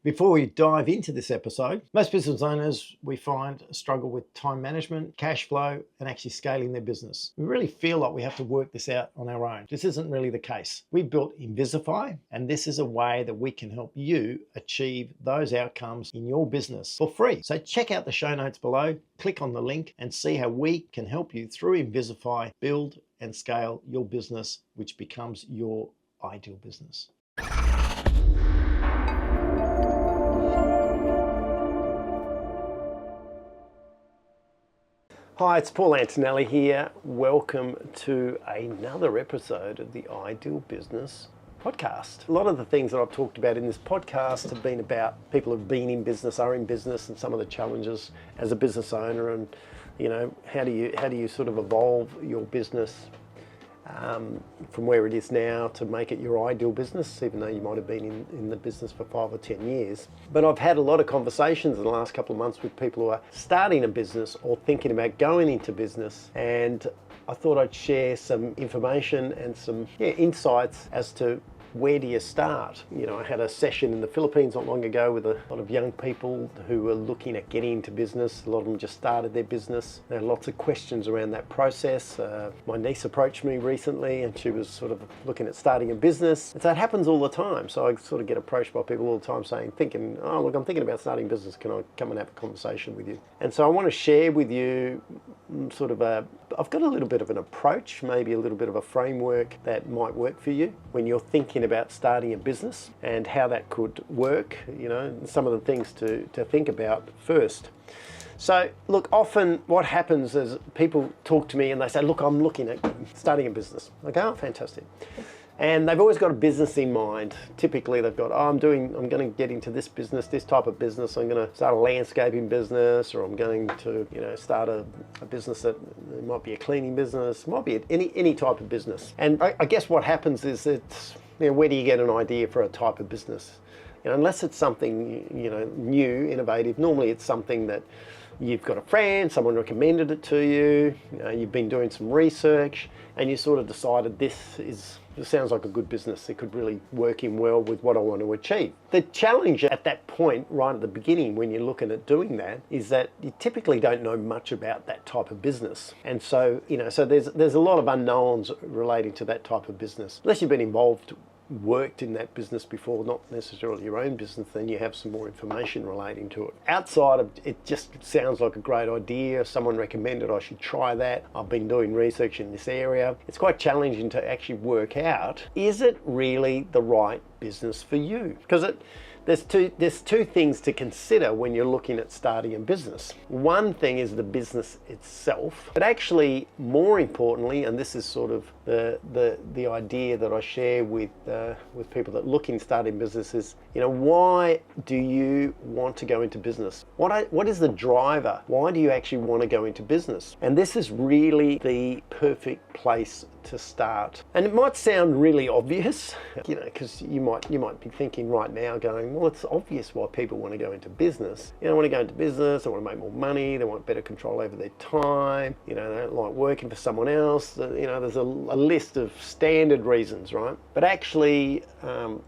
Before we dive into this episode, most business owners we find struggle with time management, cash flow, and actually scaling their business. We really feel like we have to work this out on our own. This isn't really the case. We built Invizifi, and this is a way that we can help you achieve those outcomes in your business for free. So check out the show notes below, click on the link, and see how we can help you through Invizifi build and scale your business, which becomes your ideal business. Hi, it's Paul Antonelli here. Welcome to another episode of the Ideal Business podcast. A lot of the things that I've talked about in this podcast have been about people who've been in business, are in business, and some of the challenges as a business owner, and how do you sort of evolve your business from where it is now to make it your ideal business, even though you might have been in the business for 5 or 10 years. But I've had a lot of conversations in the last couple of months with people who are starting a business or thinking about going into business, and I thought I'd share some information and some insights as to where do you start? I had a session in the Philippines not long ago with a lot of young people who were looking at getting into business. A lot of them just started their business. There are lots of questions around that process. My niece approached me recently and she was sort of looking at starting a business. And so it happens all the time. So I sort of get approached by people all the time thinking, oh, look, I'm thinking about starting a business. Can I come and have a conversation with you? And so I want to share with you I've got a little bit of an approach, maybe a little bit of a framework that might work for you when you're thinking about starting a business and how that could work, some of the things to think about first. So look, often what happens is people talk to me and they say, look, I'm looking at starting a business. Okay, oh, fantastic. And they've always got a business in mind. Typically they've got, I'm going to get into this business, this type of business. I'm going to start a landscaping business, or I'm going to, start a business that might be a cleaning business, might be any type of business. And I guess what happens is it's, where do you get an idea for a type of business? Unless it's something, new, innovative, normally it's something that you've got a friend, someone recommended it to you, you've been doing some research, and you sort of decided this sounds like a good business. It could really work in well with what I want to achieve. The challenge at that point, right at the beginning, when you're looking at doing that, is that you typically don't know much about that type of business. And so, so there's a lot of unknowns relating to that type of business. Unless you've been worked in that business before, not necessarily your own business, then you have some more information relating to it. Outside of it, just sounds like a great idea. Someone recommended I should try that. I've been doing research in this area. It's quite challenging to actually work out, is it really the right business for you? Because there's two things to consider when you're looking at starting a business. One thing is the business itself, but actually more importantly, and this is sort of the idea that I share with people that look in starting businesses, why do you want to go into business? What is the driver? Why do you actually want to go into business? And this is really the perfect place to start. And it might sound really obvious, because you might be thinking right now going, well, it's obvious why people want to go into business. They want to go into business, they want to make more money, they want better control over their time, they don't like working for someone else. There's a list of standard reasons, right? But actually,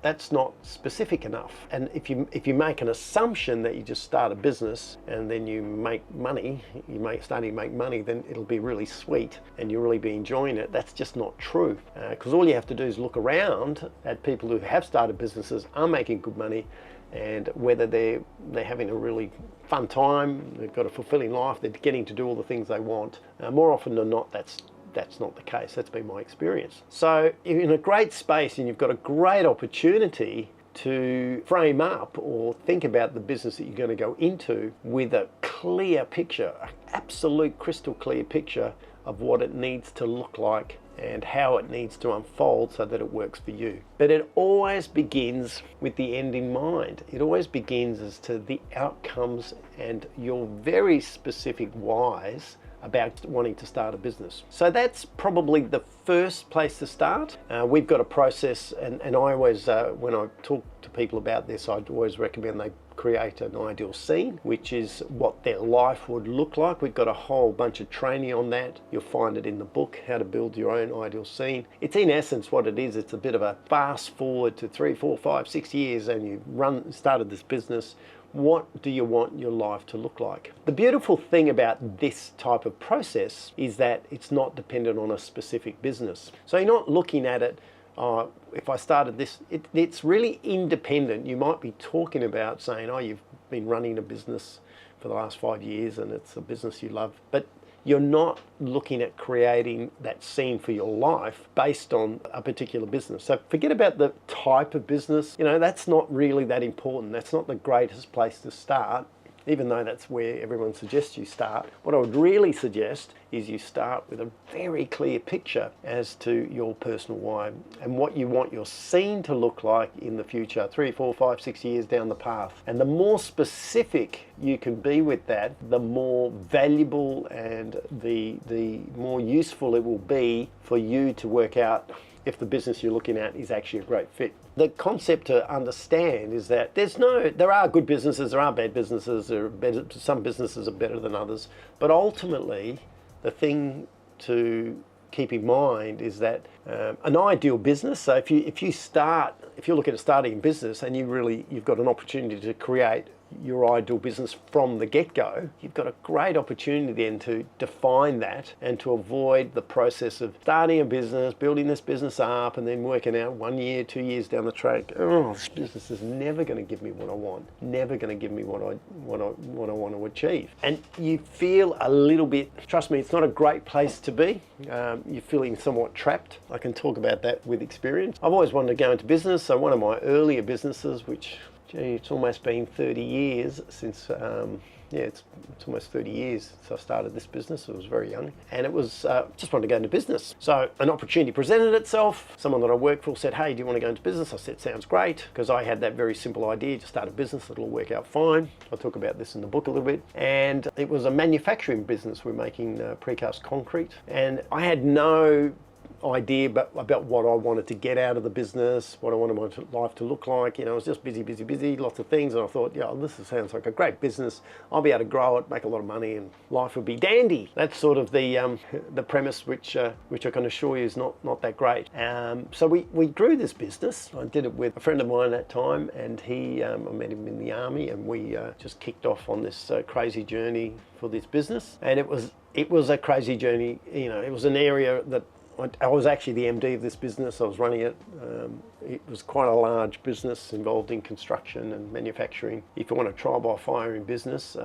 that's not specific enough. And if you make an assumption that you just start a business and then you make money, starting to make money, then it'll be really sweet and you'll really be enjoying it. That's just not true, because all you have to do is look around at people who have started businesses, are making good money, and whether they're having a really fun time, they've got a fulfilling life, they're getting to do all the things they want. More often than not, that's not the case. That's been my experience. So you're in a great space and you've got a great opportunity to frame up or think about the business that you're going to go into with a clear picture, an absolute crystal clear picture of what it needs to look like and how it needs to unfold so that it works for you. But it always begins with the end in mind. It always begins as to the outcomes and your very specific whys about wanting to start a business. So that's probably the first place to start. We've got a process, and I always, when I talk to people about this, I'd always recommend they create an ideal scene, which is what their life would look like. We've got a whole bunch of training on that. You'll find it in the book, How to Build Your Own Ideal Scene. It's in essence what it is. It's a bit of a fast forward to 3, 4, 5, 6 years, and you started this business. What do you want your life to look like? The beautiful thing about this type of process is that it's not dependent on a specific business. So you're not looking at it, if I started this, it's really independent. You might be talking about saying, oh, you've been running a business for the last 5 years and it's a business you love, but you're not looking at creating that scene for your life based on a particular business. So forget about the type of business. That's not really that important. That's not the greatest place to start, even though that's where everyone suggests you start. What I would really suggest is you start with a very clear picture as to your personal why and what you want your scene to look like in the future, 3, 4, 5, 6 years down the path. And the more specific you can be with that, the more valuable and the more useful it will be for you to work out if the business you're looking at is actually a great fit. The concept to understand is that there are good businesses, there are bad businesses, some businesses are better than others, but ultimately the thing to keep in mind is that an ideal business, so if you're looking at starting a business and you've got an opportunity to create your ideal business from the get-go, you've got a great opportunity then to define that and to avoid the process of starting a business, building this business up, and then working out 1 year, 2 years down the track, oh, this business is never going to give me what I want, never going to give me what I want to achieve. And you feel a little bit, trust me, it's not a great place to be. You're feeling somewhat trapped. I can talk about that with experience. I've always wanted to go into business, so one of my earlier businesses, which it's almost been 30 years since, it's almost 30 years since I started this business. I was very young, and it was just wanted to go into business. So an opportunity presented itself. Someone that I worked for said, hey, do you want to go into business? I said, sounds great, because I had that very simple idea to start a business that'll work out fine. I talk about this in the book a little bit. And it was a manufacturing business. We're making precast concrete, and I had no idea about what I wanted to get out of the business, what I wanted my life to look like. I was just busy, lots of things, and I thought, yeah, this sounds like a great business. I'll be able to grow it, make a lot of money, and life would be dandy. That's sort of the premise, which I can assure you is not that great. So we grew this business. I did it with a friend of mine at that time, and I met him in the army, and we just kicked off on this crazy journey for this business. And it was a crazy journey. It was an area that I was actually the MD of this business. I was running it. It was quite a large business involved in construction and manufacturing. If you want a trial by fire in business,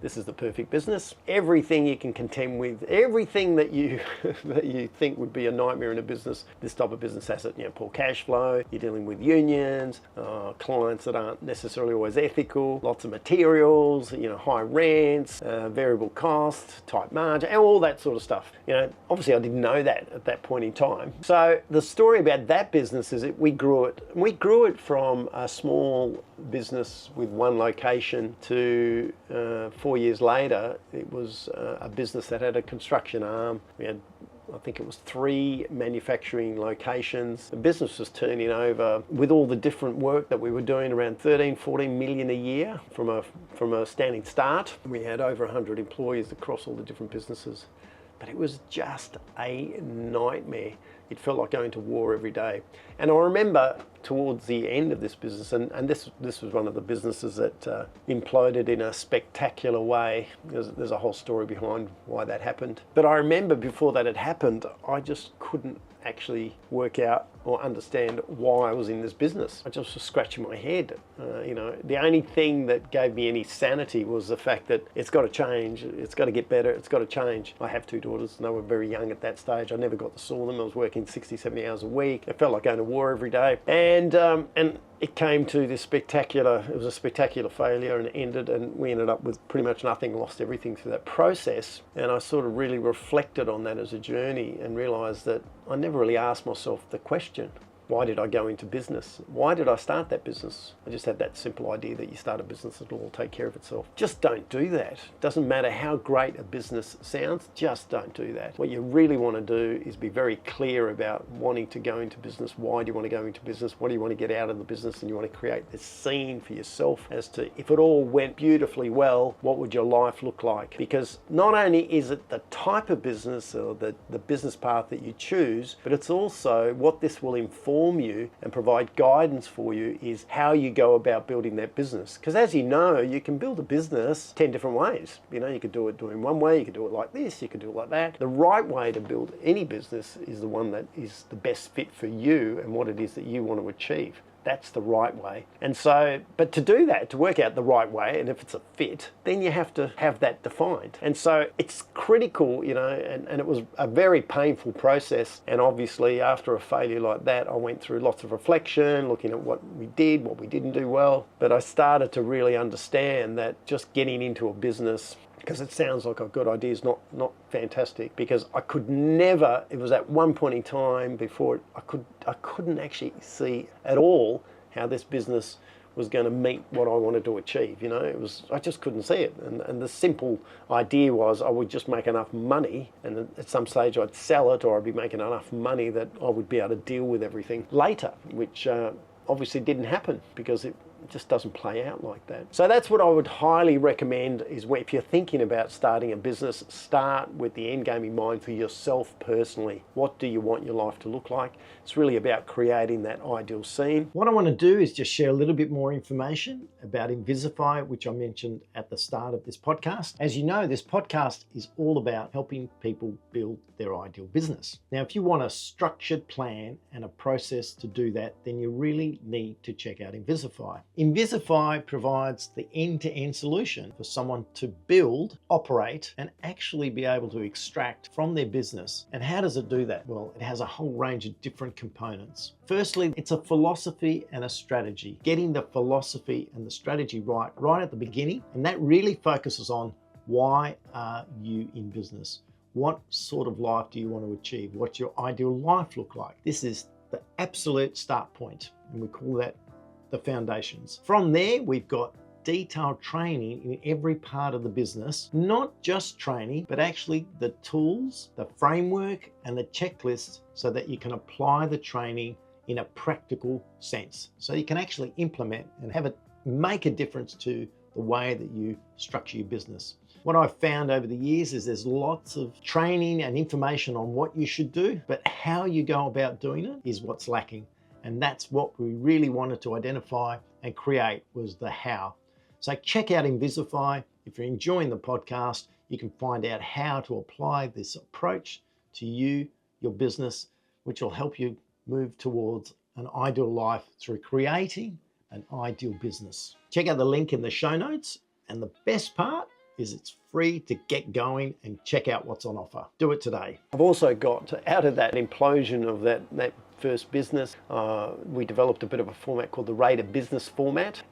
this is the perfect business. Everything you can contend with, everything that you that you think would be a nightmare in a business, this type of business has it. Poor cash flow. You're dealing with unions, clients that aren't necessarily always ethical. Lots of materials. High rents, variable costs, tight margin, and all that sort of stuff. Obviously I didn't know that at that point in time. So the story about that business is that we grew it from a small business with one location to 4 years later, it was a business that had a construction arm. We had, I think it was 3 manufacturing locations. The business was turning over, with all the different work that we were doing, around 13-14 million a year from a standing start. We had over 100 employees across all the different businesses. But it was just a nightmare. It felt like going to war every day. And I remember towards the end of this business, and this was one of the businesses that imploded in a spectacular way. There's a whole story behind why that happened. But I remember before that had happened, I just couldn't actually work out or understand why I was in this business. I just was scratching my head. The only thing that gave me any sanity was the fact that it's got to change, it's got to get better, it's got to change. I have 2 daughters, and they were very young at that stage. I never got to saw them. I was working 60, 70 hours a week. It felt like going to war every day. And it came to this it was a spectacular failure, and it ended, and we ended up with pretty much nothing, lost everything through that process. And I sort of really reflected on that as a journey and realised that I never really asked myself the question, Why did I go into business? Why did I start that business? I just had that simple idea that you start a business, it'll all take care of itself. Just don't do that. Doesn't matter how great a business sounds, just don't do that. What you really want to do is be very clear about wanting to go into business. Why do you want to go into business? What do you want to get out of the business? And you want to create this scene for yourself as to, if it all went beautifully well, what would your life look like? Because not only is it the type of business or the business path that you choose, but it's also what this will inform you and provide guidance for you is how you go about building that business. Because as you know, you can build a business 10 different ways. You know, you could do it doing one way, you could do it like this, you could do it like that. The right way to build any business is the one that is the best fit for you and what it is that you want to achieve. That's the right way. And so, but to do that, to work out the right way, and if it's a fit, then you have to have that defined. And so it's critical, you know, and it was a very painful process. And obviously after a failure like that, I went through lots of reflection, looking at what we did, what we didn't do well. But I started to really understand that just getting into a business, because it sounds like I've got ideas, not fantastic, because I could never, it was at one point in time before I couldn't actually see at all how this business was going to meet what I wanted to achieve. You know, I just couldn't see it. And the simple idea was I would just make enough money, and at some stage I'd sell it, or I'd be making enough money that I would be able to deal with everything later, which obviously didn't happen because it just doesn't play out like that. So that's what I would highly recommend, is where if you're thinking about starting a business, start with the end game in mind for yourself personally. What do you want your life to look like? It's really about creating that ideal scene. What I want to do is just share a little bit more information about Invizifi, which I mentioned at the start of this podcast. As you know, this podcast is all about helping people build their ideal business. Now, if you want a structured plan and a process to do that, then you really need to check out Invizifi. Invizifi provides the end-to-end solution for someone to build, operate, and actually be able to extract from their business. And how does it do that? Well, it has a whole range of different components. Firstly, it's a philosophy and a strategy. Getting the philosophy and the strategy right at the beginning, and that really focuses on why are you in business? What sort of life do you want to achieve? What's your ideal life look like? This is the absolute start point, and we call that the foundations. From there, we've got detailed training in every part of the business, not just training, but actually the tools, the framework, and the checklists so that you can apply the training in a practical sense. So you can actually implement and have it make a difference to the way that you structure your business. What I've found over the years is there's lots of training and information on what you should do, but how you go about doing it is what's lacking. And that's what we really wanted to identify and create, was the how. So check out Invizifi. If you're enjoying the podcast, you can find out how to apply this approach to you, your business, which will help you move towards an ideal life through creating an ideal business. Check out the link in the show notes. And the best part is it's free to get going and check out what's on offer. Do it today. I've also got, out of that implosion of that first business, we developed a bit of a format called the Rate a Business format.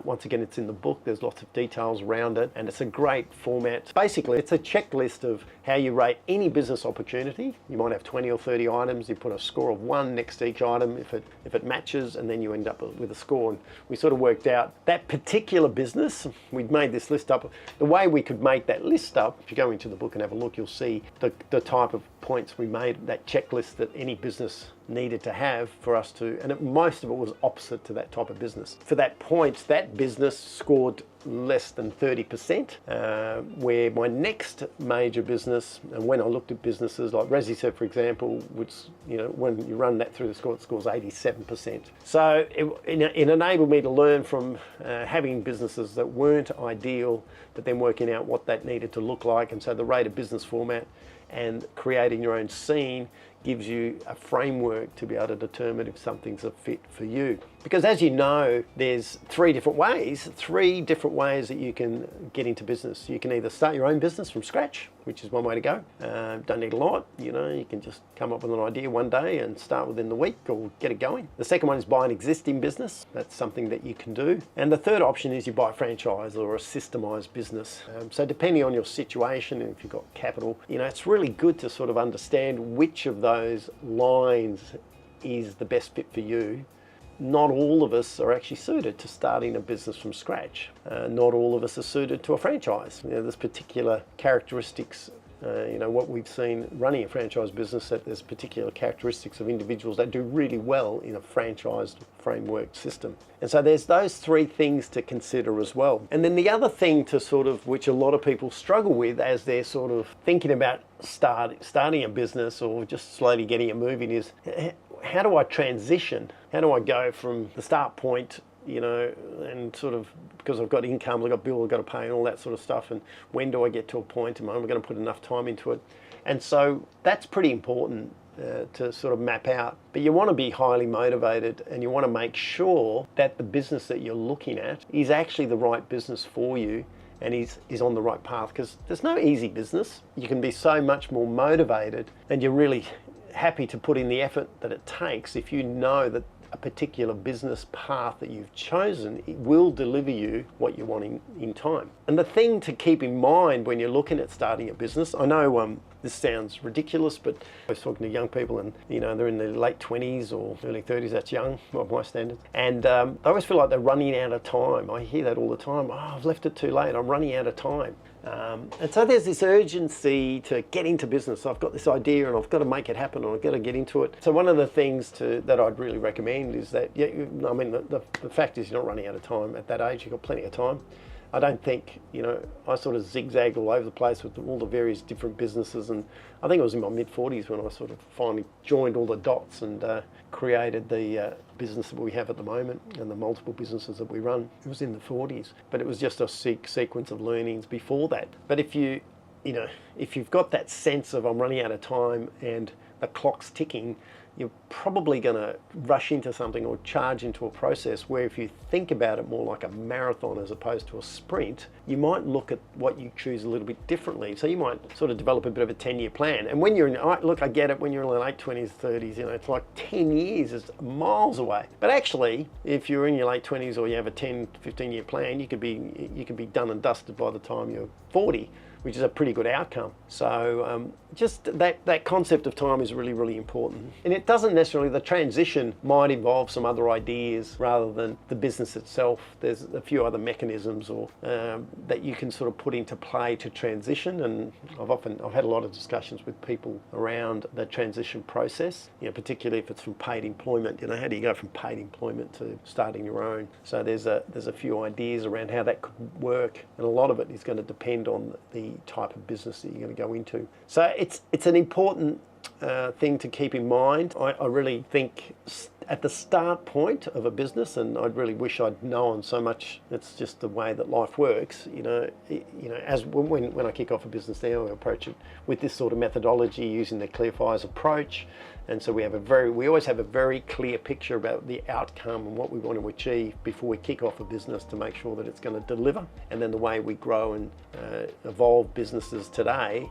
Once again, it's in the book. There's lots of details around it, and it's a great format. Basically, it's a checklist of how you rate any business opportunity. You might have 20 or 30 items. You put a score of 1 next to each item if it matches, and then you end up with a score. And we sort of worked out that particular business. We'd made this list up. The way we could make that list up, if you go into the book and have a look, you'll see the type of points we made, that checklist that any business needed to have for us to, and most of it was opposite to that type of business. For that point, that business scored less than 30%, where my next major business, and when I looked at businesses like Invizifi, for example, which, you know, when you run that through the score, it scores 87%. So it enabled me to learn from having businesses that weren't ideal, but then working out what that needed to look like. And so the Rate a Business format and creating your own scene gives you a framework to be able to determine if something's a fit for you. Because as you know, there's three different ways that you can get into business. You can either start your own business from scratch, which is one way to go. Don't need a lot, you know, you can just come up with an idea one day and start within the week or get it going. The second one is buy an existing business. That's something that you can do. And the third option is you buy a franchise or a systemized business. So depending on your situation, and if you've got capital, you know, it's really good to sort of understand which of those lines is the best fit for you. Not all of us are actually suited to starting a business from scratch. Not all of us are suited to a franchise. There's particular characteristics, what we've seen running a franchise business, that there's particular characteristics of individuals that do really well in a franchised framework system. And so there's those three things to consider as well. And then the other thing to which a lot of people struggle with as they're sort of thinking about starting a business or just slowly getting it moving is, how do I transition? How do I go from the start point, and because I've got income, I've got bills I've got to pay and all that sort of stuff, and when do I get to a point, am I going to put enough time into it? And so that's pretty important to sort of map out. But you want to be highly motivated, and you want to make sure that the business that you're looking at is actually the right business for you and is on the right path, because there's no easy business. You can be so much more motivated, and you're really happy to put in the effort that it takes if you know that a particular business path that you've chosen, it will deliver you what you want in time. And the thing to keep in mind when you're looking at starting a business, I know this sounds ridiculous, but I was talking to young people and they're in their late 20s or early 30s, that's young by my standards. And I always feel like they're running out of time. I hear that all the time. Oh, I've left it too late, I'm running out of time. And so there's this urgency to get into business. I've got this idea and I've got to make it happen, or I've got to get into it. So one of the things that I'd really recommend is that, the fact is you're not running out of time at that age. You've got plenty of time. I don't think, I sort of zigzagged all over the place with all the various different businesses, and I think it was in my mid-40s when I sort of finally joined all the dots and created the business that we have at the moment and the multiple businesses that we run. It was in the 40s, but it was just a sequence of learnings before that. But if you've got that sense of I'm running out of time and the clock's ticking, you're probably going to rush into something or charge into a process where if you think about it more like a marathon as opposed to a sprint, you might look at what you choose a little bit differently. So you might sort of develop a bit of a 10-year plan. And when I get it, when you're in the late 20s, 30s, it's like 10 years is miles away. But actually, if you're in your late 20s or you have a 10, 15-year plan, you could be done and dusted by the time you're 40, which is a pretty good outcome. So just that concept of time is really, really important. And it doesn't necessarily, the transition might involve some other ideas rather than the business itself. There's a few other mechanisms that you can sort of put into play to transition. And I've had a lot of discussions with people around the transition process, particularly if it's from paid employment. How do you go from paid employment to starting your own? So there's a few ideas around how that could work, and a lot of it is going to depend on the type of business that you're going to go into. So it's an important thing to keep in mind. I really think at the start point of a business, and I really wish I'd known so much, it's just the way that life works, as when I kick off a business now, I approach it with this sort of methodology using the clear fires approach. And so we always have a very clear picture about the outcome and what we want to achieve before we kick off a business to make sure that it's going to deliver. And then the way we grow and evolve businesses today,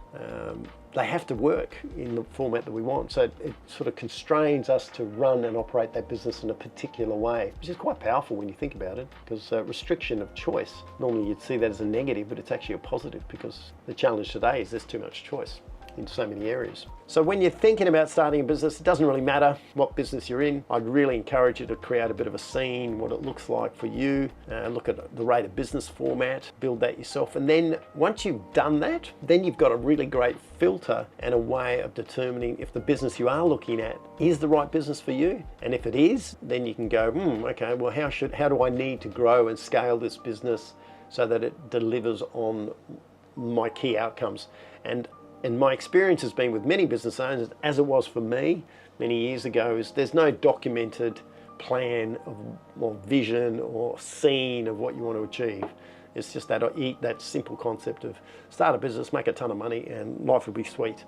they have to work in the format that we want. So it sort of constrains us to run and operate that business in a particular way, which is quite powerful when you think about it, because restriction of choice, normally you'd see that as a negative, but it's actually a positive, because the challenge today is there's too much choice in so many areas. So when you're thinking about starting a business, it doesn't really matter what business you're in. I'd really encourage you to create a bit of a scene, what it looks like for you, look at the rate of business format, build that yourself. And then once you've done that, then you've got a really great filter and a way of determining if the business you are looking at is the right business for you. And if it is, then you can go, okay, well, how do I need to grow and scale this business so that it delivers on my key outcomes? And my experience has been with many business owners, as it was for me many years ago, is there's no documented plan or vision or scene of what you want to achieve. It's just that simple concept of start a business, make a ton of money, and life will be sweet.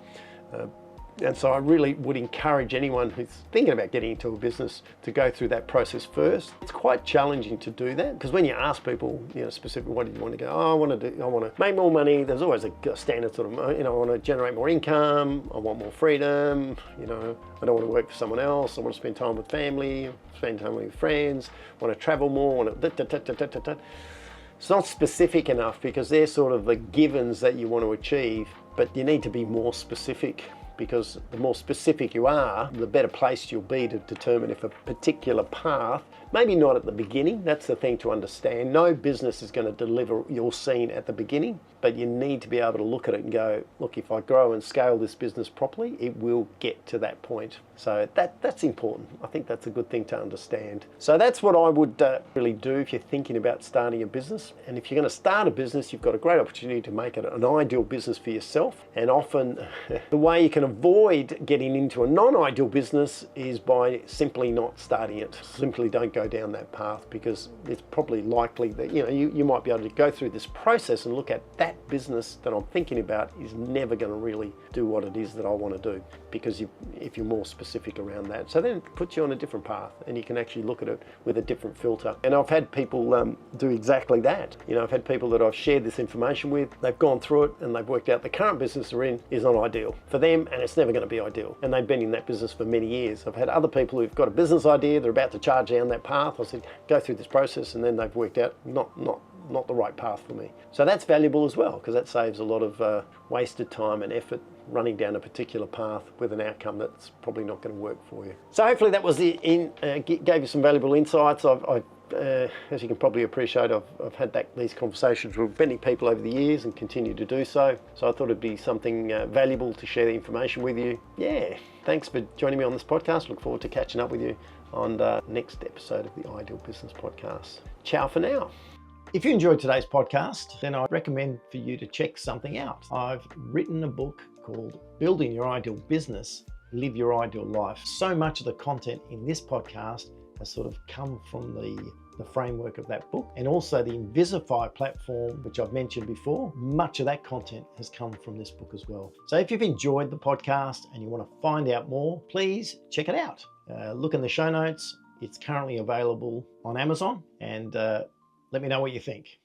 And so I really would encourage anyone who's thinking about getting into a business to go through that process first. It's quite challenging to do that, because when you ask people, specifically, what do you want to go? I want to make more money. There's always a standard sort of, I want to generate more income. I want more freedom. I don't want to work for someone else. I want to spend time with family, spend time with friends. I want to travel more. It's not specific enough, because they're sort of the givens that you want to achieve, but you need to be more specific. because the more specific you are, the better placed you'll be to determine if a particular path, maybe not at the beginning, that's the thing to understand. No business is going to deliver your scene at the beginning, but you need to be able to look at it and go, look, if I grow and scale this business properly, it will get to that point. So that's important. I think that's a good thing to understand. So that's what I would really do if you're thinking about starting a business. And if you're going to start a business, you've got a great opportunity to make it an ideal business for yourself. And often the way you can avoid getting into a non-ideal business is by simply not starting it. Simply don't go down that path, because it's probably likely that you might be able to go through this process and look at that business that I'm thinking about is never going to really do what it is that I want to do, because if you're more specific around that. So then it puts you on a different path and you can actually look at it with a different filter. And I've had people do exactly that. I've had people that I've shared this information with, they've gone through it and they've worked out the current business they're in is not ideal for them, and it's never going to be ideal. And they've been in that business for many years. I've had other people who've got a business idea, they're about to charge down that path. I said, go through this process, and then they've worked out not the right path for me. So that's valuable as well, because that saves a lot of wasted time and effort running down a particular path with an outcome that's probably not going to work for you. So hopefully that was gave you some valuable insights. As you can probably appreciate, I've had these conversations with many people over the years and continue to do so. So I thought it'd be something valuable to share the information with you. Yeah, thanks for joining me on this podcast. Look forward to catching up with you on the next episode of the Ideal Business Podcast. Ciao for now. If you enjoyed today's podcast, then I recommend for you to check something out. I've written a book called Building Your Ideal Business, Live Your Ideal Life. So much of the content in this podcast has sort of come from the framework of that book, and also the Invizifi platform, which I've mentioned before. Much of that content has come from this book as well. So if you've enjoyed the podcast and you want to find out more, please check it out. Look in the show notes. It's currently available on Amazon, and let me know what you think.